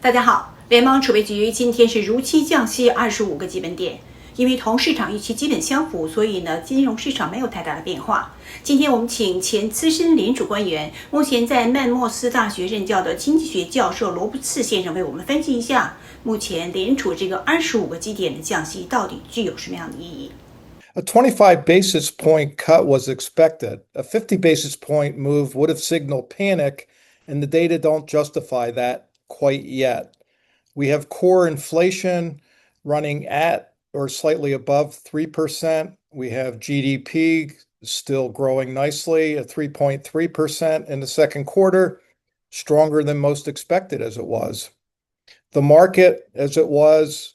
大家好，联邦储备局今天是如期降息25个基本点，因为同市场预期基本相符，所以呢，金融市场没有太大的变化。今天我们请前资深联储官员，目前在曼莫斯大学任教的经济学教授罗布茨先生为我们分析一下，目前联储这个25个基点的降息到底具有什么样的意义。A 25 basis point cut was expected. A 50 basis point move would have signaled panic, and the data don't justify that quite yet. We have core inflation running at or slightly above 3%. We have GDP still growing nicely at 3.3% in the second quarter, stronger than most expected as it was. The market, as it was,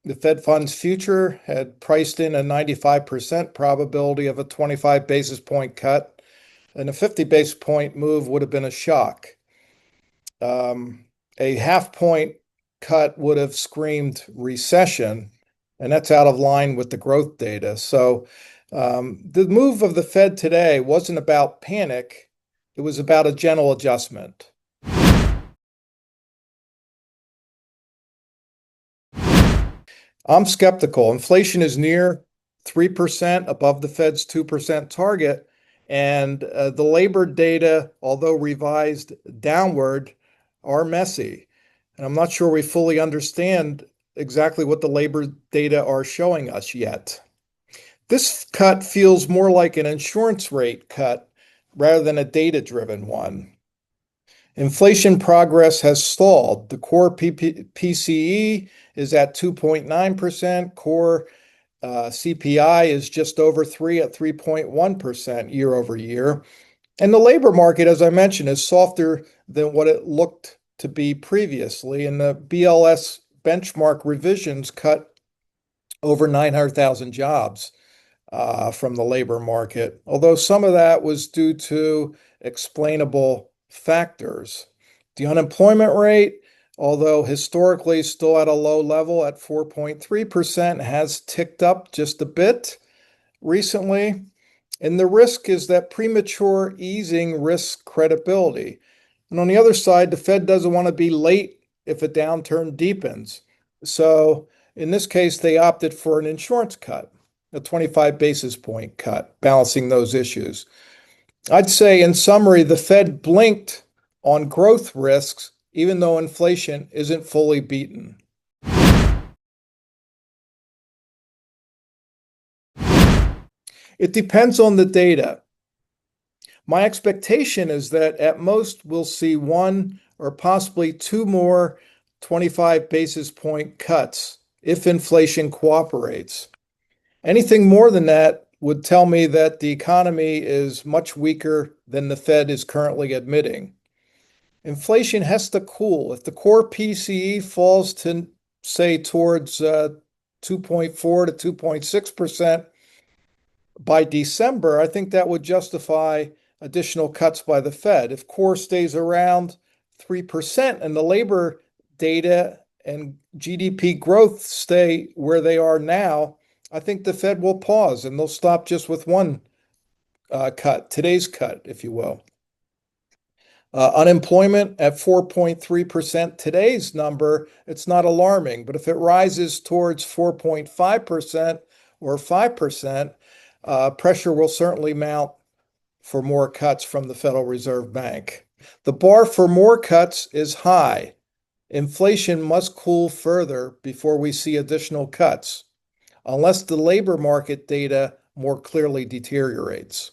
the Fed funds future had priced in a 95% probability of a 25 basis point cut, and a 50 basis point move would have been a shock. A half point cut would have screamed recession, and that's out of line with the growth data. So the move of the Fed today wasn't about panic. It was about a gentle adjustment. I'm skeptical. Inflation is near 3% above the Fed's 2% target, and the labor data, although revised downward, are messy. And I'm not sure we fully understand exactly what the labor data are showing us yet. This cut feels more like an insurance rate cut rather than a data-driven one. Inflation progress has stalled. The core PCE is at 2.9%. Core CPI is just over 3 at 3.1% year over year. And the labor market, as I mentioned, is softer than what it looked to be previously. And the BLS benchmark revisions cut over 900,000 jobs from the labor market, although some of that was due to explainable factors. The unemployment rate, although historically still at a low level at 4.3%, has ticked up just a bit recently. And the risk is that premature easing risks credibility. And on the other side, the Fed doesn't want to be late if a downturn deepens. So in this case, they opted for an insurance cut, a 25 basis point cut, balancing those issues. I'd say, in summary, the Fed blinked on growth risks, even though inflation isn't fully beaten. It depends on the data. My expectation is that at most we'll see one or possibly two more 25 basis point cuts if inflation cooperates. Anything more than that would tell me that the economy is much weaker than the Fed is currently admitting. Inflation has to cool. If the core PCE falls to, say, towards 2.4 to 2.6% by December, I think that would justify additional cuts by the Fed. If core stays around 3% and the labor data and GDP growth stay where they are now, I think the Fed will pause and they'll stop just with one cut, today's cut, if you will. Unemployment at 4.3%, today's number, it's not alarming, but if it rises towards 4.5% or 5%, pressure will certainly mount for more cuts from the Federal Reserve Bank. The bar for more cuts is high. Inflation must cool further before we see additional cuts, unless the labor market data more clearly deteriorates.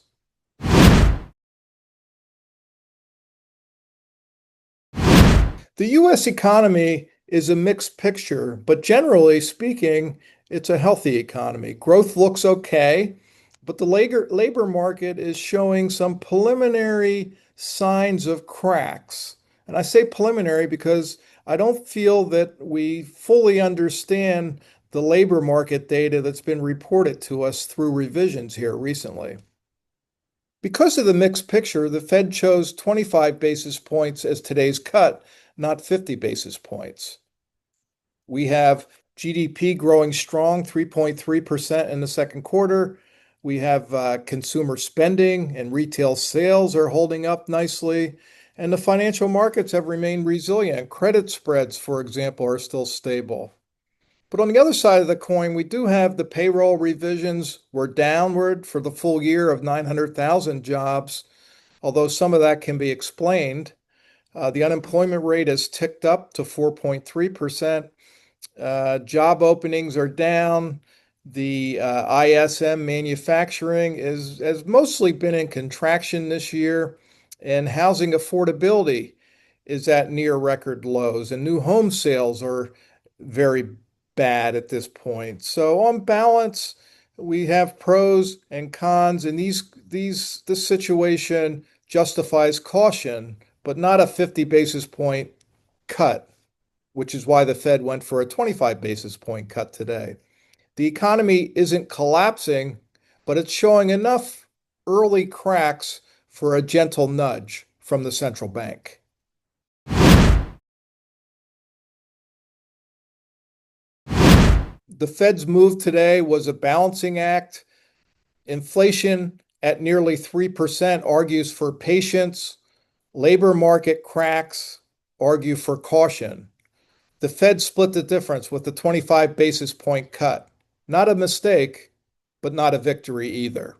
The U.S. economy is a mixed picture, but generally speaking, it's a healthy economy. Growth looks okay, but the labor market is showing some preliminary signs of cracks. And I say preliminary because I don't feel that we fully understand the labor market data that's been reported to us through revisions here recently. Because of the mixed picture, the Fed chose 25 basis points as today's cut, not 50 basis points. We have GDP growing strong, 3.3% in the second quarter. We have consumer spending and retail sales are holding up nicely. And the financial markets have remained resilient. Credit spreads, for example, are still stable. But on the other side of the coin, we do have the payroll revisions were downward for the full year of 900,000 jobs, although some of that can be explained. The unemployment rate has ticked up to 4.3%. Job openings are down. The ISM manufacturing has mostly been in contraction this year, and housing affordability is at near record lows, and new home sales are very bad at this point. So on balance, we have pros and cons, and this situation justifies caution, but not a 50 basis point cut, which is why the Fed went for a 25 basis point cut today. The economy isn't collapsing, but it's showing enough early cracks for a gentle nudge from the central bank. The Fed's move today was a balancing act. Inflation at nearly 3% argues for patience. Labor market cracks argue for caution. The Fed split the difference with the 25 basis point cut. Not a mistake, but not a victory either.